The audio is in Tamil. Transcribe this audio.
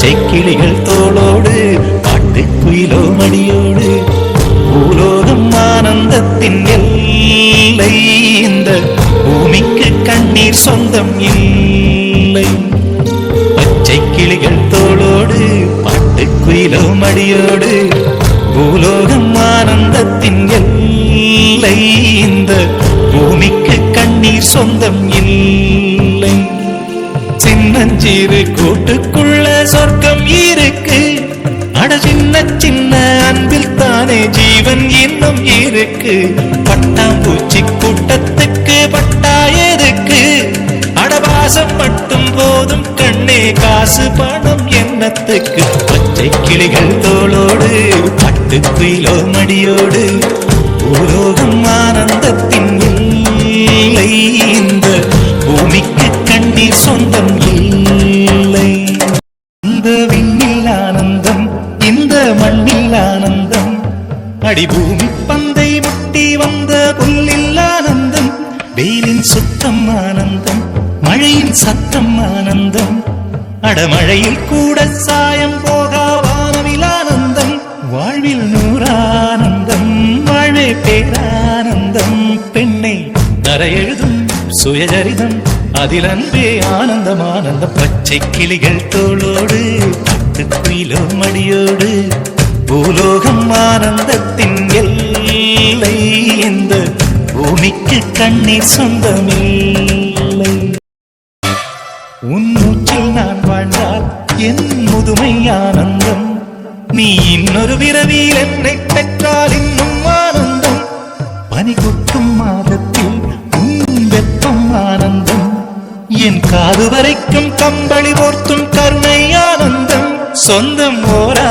பச்சை கிளிகள் தோளோடு பாட்டு குயிலோ மடியோடு பூலோகம் ஆனந்தத்தின் எல்லை. இந்த பூமிக்கு கண்ணீர் சொந்தம் இல்லை. பச்சை கிளிகள் தோளோடு பாட்டு குயிலோ மடியோடு பூலோகம் ஆனந்தத்தின் எல்லை. இந்த பூமிக்கு கண்ணீர் சொந்தம் இல்லை. சின்னஞ்சீரு கூட்டுக்குள்ள சொர்க்கம் இருக்கு. அட சின்ன சின்ன அன்பில் தானே ஜீவன் இன்னும் இருக்கு. பட்டாம்பூச்சி கூட்டத்துக்கு பட்டா எதுக்கு? அடவாசம் மட்டும் போதும் கண்ணே, காசு பணம் என்னத்துக்கு? பச்சை கிளிகள் தோளோடு பட்டு குயிலோ மடியோடு பூலோகம் ஆனந்தத்தின் இல்லை. இந்த பூமிக்கு கண்ணீர் சொந்தம் இல்லை. இந்த விண்ணில் ஆனந்தம், இந்த மண்ணில் ஆனந்தம், அடிபூமி பந்தை முட்டி வந்த புல்லில் ஆனந்தம். வெயிலின் சுத்தம் ஆனந்தம், மழையின் சத்தம் ஆனந்தம். அடமழையில் கூட சாயம் போகா வானவில் ஆனந்தம். வாழ்வில் நூறானந்தம், வாழ்வே பேரானந்தம். பெண்ணை தர எழுதும் சுயஜரிதம், அதில் அன்பே ஆனந்தம் ஆனந்தம். பச்சை கிளிகள் தோளோடு பட்டு குயிலோ மடியோடு பூலோகம் ஆனந்தத்தின் எல்லை. இந்த பூமிக்கு கண்ணீர் சொந்தமில்லை. உன் மூச்சில் நான் வாழ்ந்தால் என் முதுமை ஆனந்தம். நீ இன்னொரு விரவியில் என்னை பெற்றால் இன்னும் ஆனந்தம். பனி கொட்டும் மாதத்தில் உன் வெப்பம் ஆனந்தம். என் காது வரைக்கும் கம்பளி போர்த்தும் கருணை ஆனந்தம். சொந்தம் ஓரா